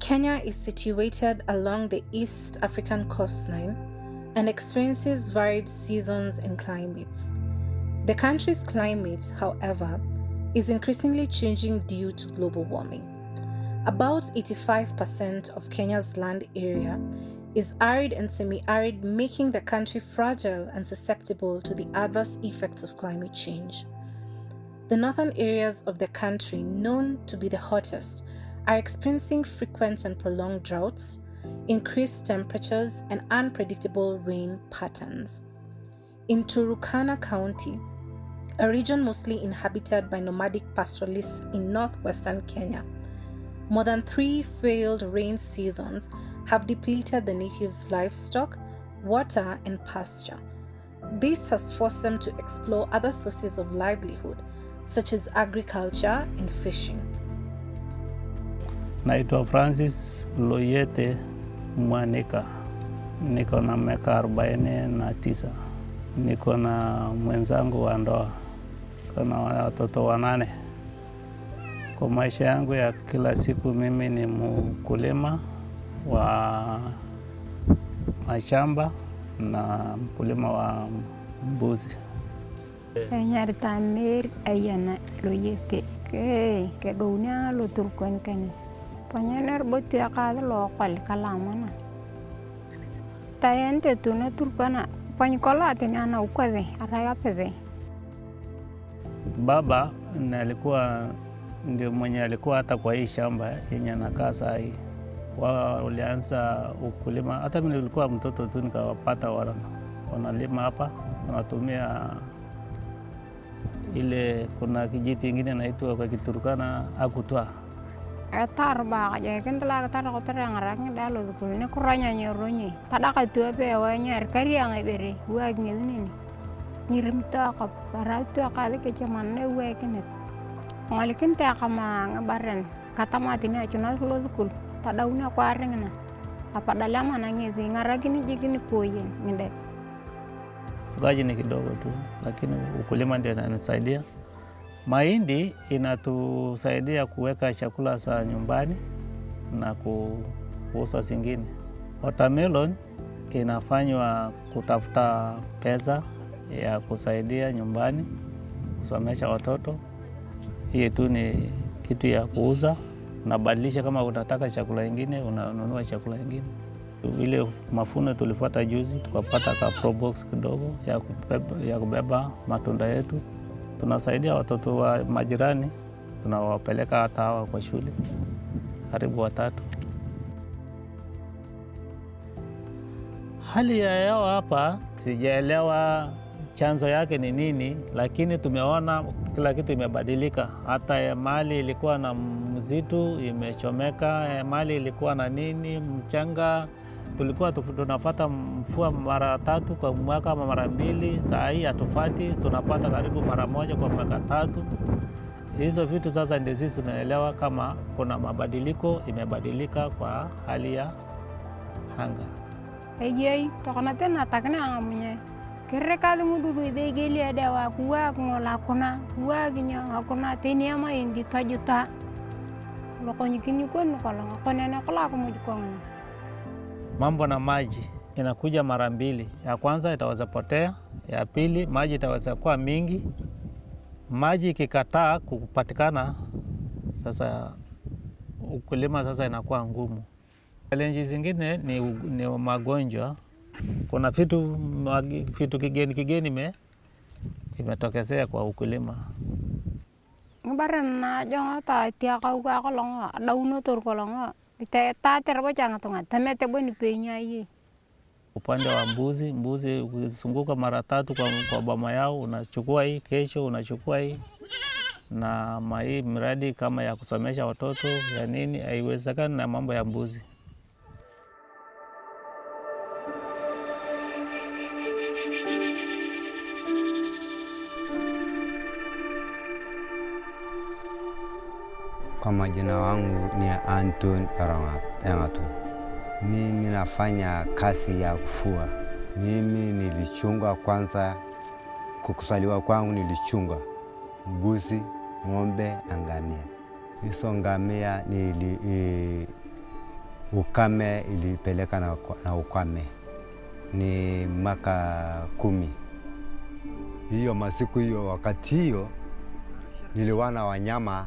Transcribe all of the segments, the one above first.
Kenya is situated along the East African coastline and experiences varied seasons and climates. The country's climate, however, is increasingly changing due to global warming. About 85% of Kenya's land area is arid and semi-arid, making the country fragile and susceptible to the adverse effects of climate change. The northern areas of the country, known to be the hottest, are experiencing frequent and prolonged droughts, increased temperatures, and unpredictable rain patterns. In Turkana County, a region mostly inhabited by nomadic pastoralists in northwestern Kenya, more than 3 failed rain seasons have depleted the natives' livestock, water, and pasture. This has forced them to explore other sources of livelihood, such as agriculture and fishing. Naitwa Francis Loyete Mwanika. Niko na miaka 49. Niko na mwenzangu wa ndoa. Kuna watoto 8. Kwa maisha yangu ya kila siku mimi ni mkulima wa mashamba na mkulima wa mbuzi. Nyarta mer ayana Loyete ke dunia lo turkon kani. Panyaner botu akada lo kwal kalamana. Tayente tuna turkana panikola tena ukwadhe arayapedhe. Baba alikuwa ndio mwenye alikuwa hata kwa hii shamba yenye anakaa saa hii. Wao walianza ukulima, hata mimi nilikuwa mtoto tu nikawapata wanalima hapa, wanatumia ile kuna kijiti kingine inaitwa kwa Kiturkana akutwa. Atar ba aja kentala tar ko terang dalo kulne kuranya nyoronye tadaka tu ape wanya kariang ibere wag nini nyirimta ka paratu akale ke chamanne wekenet ngalikin ta kama ngabaran kata mati na chuna lo kul tadauna kwa rengna apa dalama na ngezi ngaragini jigini poye ngende Fugaji ni kidogo tu, lakini ukulima ndio inasaidia. Mahindi inatusaidia kuweka chakula za nyumbani na kuuza zingine. Watermelon inafanywa kutafuta pesa ya kusaidia nyumbani, kusomesha watoto. Hii tu ni kitu ya kuuza, unabadilisha kama unataka chakula kingine, unanunua chakula kingine. Ile mafuno tulifuata juzi, tukapata ka pro box kidogo ya kubeba matunda yetu. Tunasaidia watoto wa majirani, tunawapeleka hata hawa kwa shule, karibu 3. Hali ya hewa hapa sijaelewa chanzo yake ni nini, lakini tumeona kila kitu imebadilika. Hata mahali ilikuwa na msitu imechomeka, mahali ilikuwa na nini mchanga, tulikuwa tunafuata mvua mara 3 kwa mwaka ama mara 2. Saa hii hatufati, tunapata karibu mara 1 kwa mwaka 3. Hizo vitu sasa ndio sisi tunaelewa kama kuna mabadiliko, imebadilika kwa hali ya anga. Eyei tokana tena takna ngamunye kereka dungudu ibegeli adawa kuwa ngola kuna kuwa ginya hakuna tenia maindi tajuta lokonyikini kwenu kala konene kala kumujukona. Mambo na maji inakuja mara 2. Ya kwanza itaweza potea, ya pili maji itaweza kuwa mingi. Maji ikikataa kupatikana, sasa ukulima sasa inakuwa ngumu. Challenge zingine ni magonjwa. Kuna vitu kigeni imetokezea kwa ukulima. Ngabarana jonga ta tia kauga kolonga dauno tor kolonga ite ta terbo janga tonga tamete boni penya yi. Upande wa mbuzi ukizunguka mara 3 kwa boma yao, unachukua hii kesho, unachukua hii. Na hii miradi kama ya kusomesha watoto ya nini haiwezekani na mambo ya mbuzi. Kwa majina wangu ni Anton Arangatu. Mimi nafanya kazi ya kufua. Mimi nilichunga kwanza, kukuzaliwa kwangu nilichunga mbuzi, ng'ombe na ngamia. Hizo ngamia ukame ilipeleka na ukame. Ni mwaka 10. Hiyo masiku hiyo, wakati hiyo niliwana wanyama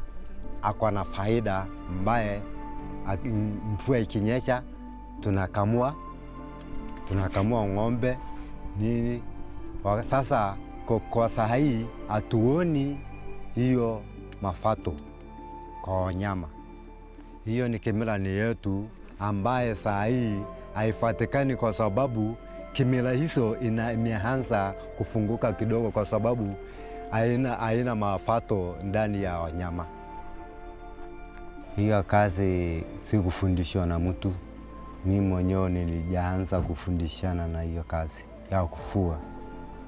ako na faida mbaye, mvua ikinyesha tunakamua ng'ombe nini. Sasa kwa saa hii hatuoni hiyo mafato kwa wanyama. Hiyo ni kimila yetu ambaye saa hii haifatikani, kwa sababu kimila hizo imeanza kufunguka kidogo, kwa sababu haina mafato ndani ya wanyama. Hiyo kazi si kufundishwa na mtu. Mimi mwenyewe nilianza kufundishana na hiyo kazi ya kufua.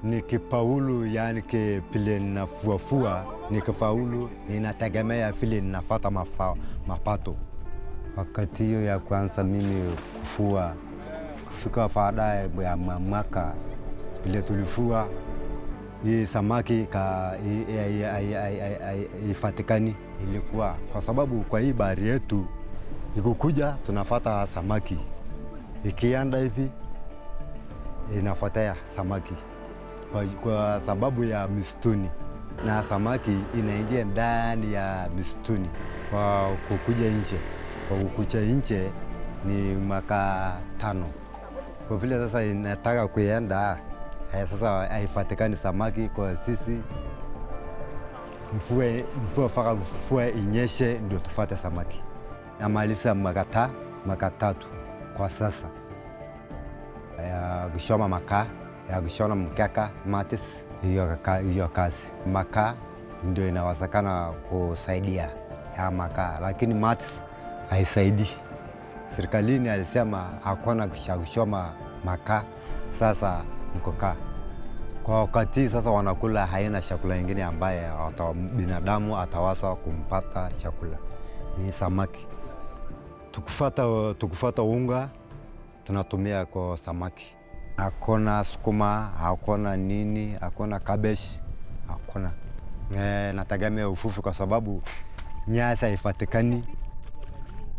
Nikifaulu, yani vile ninafuafua, nikifaulu ninategemea vile ninafuata mapato. Wakati hiyo ya kwanza mimi kufua, kufika baadaye ya mwaka vile tulifua, hii samaki ifatikani. Ilikuwa kwa sababu kwa hii bahari yetu ikukuja tunafuata samaki, ikianda hivi inafuatia samaki kwa sababu ya mistuni, na samaki inaingia ndani ya mistuni kwa kukuja nje. Kwa kukuja nje ni mwaka 5. Kwa vile sasa inataka kuenda, sasa haifatikani samaki kwa sisi. Mvua inyeshe ndio tufate samaki. Namaliza mwaka 3 kwa sasa ya kushona makaa, ya kushona mkeka, matis. Hiyo kazi makaa ndio inawezekana kusaidia ya makaa, lakini matis haisaidii. Serikalini alisema hakuna kushona makaa, sasa mkokaa. Kwa wakati sasa wanakula haina chakula ingine ambaye binadamu ataweza kumpata chakula, ni samaki. Tukufuata unga tunatumia kwa samaki. Hakuna sukuma, hakuna nini, hakuna cabbage, hakuna. Nategemea ufufu kwa sababu nyasi haifatikani.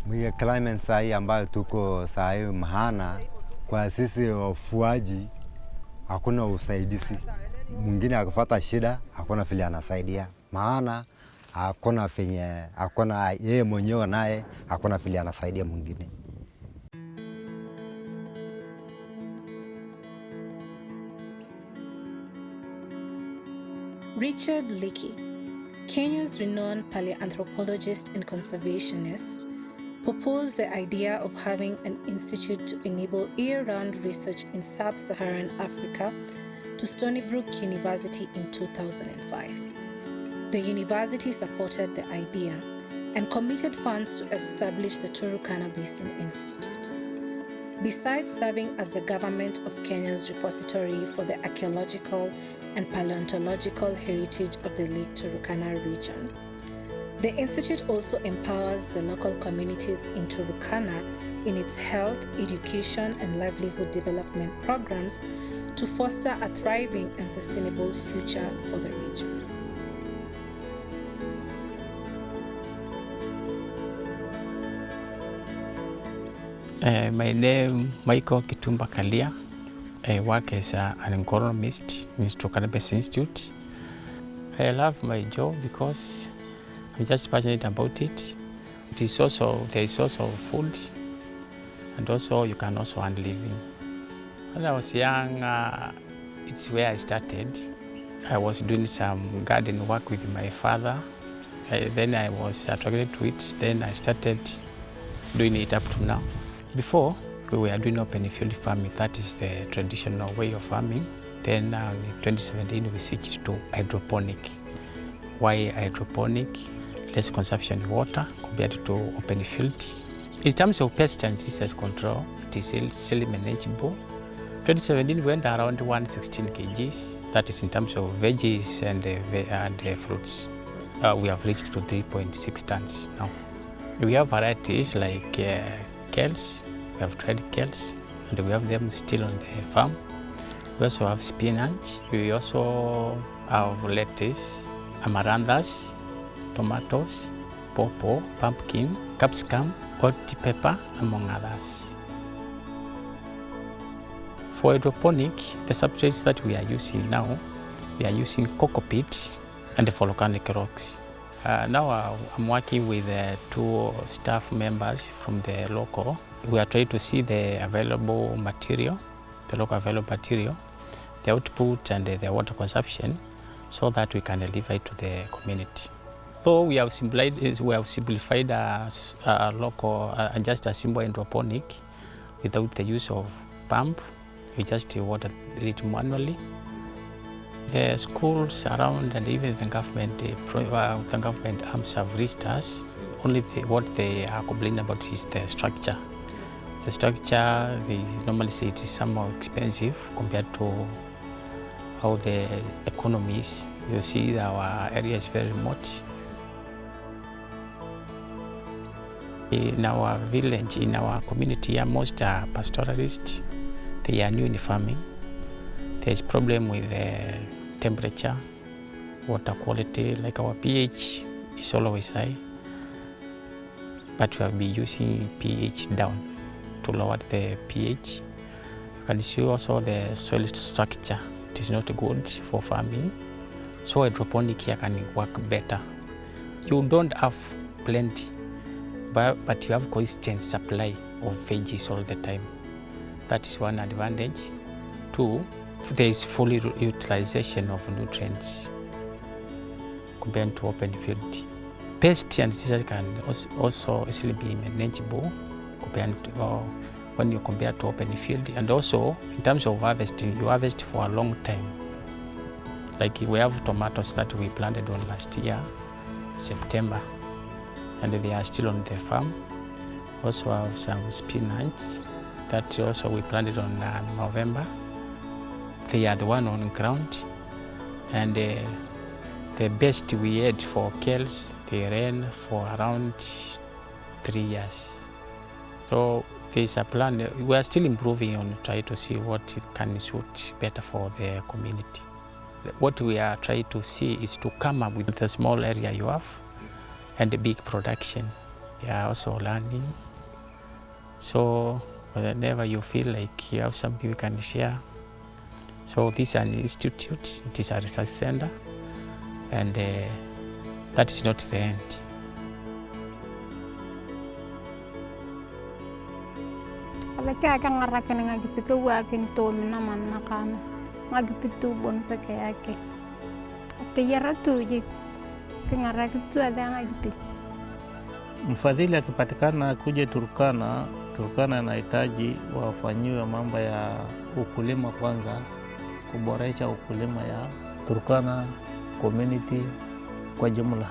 Mwenye climate saa hii ambayo tuko saa hii, mahana kwa sisi wafuaji hakuna usaidizi. Mwingine akifuata shida hakuna vile anasaidia, maana hakuna yeye mwenyewe naye hakuna vile anasaidia mwingine. Richard Leakey, Kenya's renowned paleoanthropologist and conservationist, proposed the idea of having an institute to enable year-round research in sub-Saharan Africa to Stony Brook University in 2005. The university supported the idea and committed funds to establish the Turkana Basin Institute. Besides serving as the government of Kenya's repository for the archaeological and paleontological heritage of the Lake Turkana region, the institute also empowers the local communities in Turkana in its health, education, and livelihood development programs to foster a thriving and sustainable future for the region. My name Michael Kitumba Kalia. I work as an agronomist in Turkana Basin Institute. I love my job because I'm just passionate about it. There is also food, and also you can also earn living. When I was young, it's where I started. I was doing some garden work with my father. Then I was attracted to it. Then I started doing it up to now. Before, we were doing open field farming. That is the traditional way of farming. Then in 2017, we switched to hydroponic. Why hydroponic? Less consumption of water compared to open field. In terms of pest and disease control, it is still manageable. 2017 we went around 116 kgs. That is in terms of veggies and fruits. We have reached to 3.6 tons now. We have varieties like kales. We have tried kales, and we have them still on the farm. We also have spinach. We also have lettuce, amaranthus, tomatoes, pawpaw, pumpkin, capsicum, hot pepper, among others. For hydroponic, the substrates that we are using now, we are using coco peat and the volcanic rocks. Now I'm working with 2 staff members from the local. We are trying to see the available material, the local available material, the output and the water consumption, so that we can deliver it to the community. So we have simplified local, just a simple hydroponic without the use of pump. We just water it manually. The schools around and even the government arms have reached us. Only what they are complaining about is the structure. The structure, they normally say it is somehow expensive compared to how the economy is. You see our area is very remote. In our village, in our community, most are pastoralists. They are new in farming. There's problem with the temperature, water quality, like our pH is always high. But we have been using pH down to lower the pH. You can see also the soil structure. It is not good for farming. So hydroponic here can work better. You don't have plenty, but you have constant supply of veggies all the time. That is one advantage. 2, there is full utilization of nutrients compared to open field. Pest and diseases can also easily be manageable compared to, when you compare to open field. And also in terms of harvesting, you harvest for a long time. Like we have tomatoes that we planted on last year, September, and they are still on the farm. Also have some spinach that also we planted on November. They are the one on ground, and the best we had for kales, they ran for around 3 years. So there's a plan. We are still improving on trying to see what it can suit better for the community. What we are trying to see is to come up with the small area you have and the big production. We are also learning. So whenever you feel like you have something we can share. So this is an institute, it is a research center, and that is not the end. Alaka kan ngarakan ngagipika wakin to minaman nakana. Ngagipitu bon peke yake. Atiyara tuje kingarakitu ada ngagipi. Mfadhili akipatikana kuja Turkana anahitaji wafanyiwe mambo ya ukulima kwanza, kuboresha ukulima ya Turkana community kwa jumla.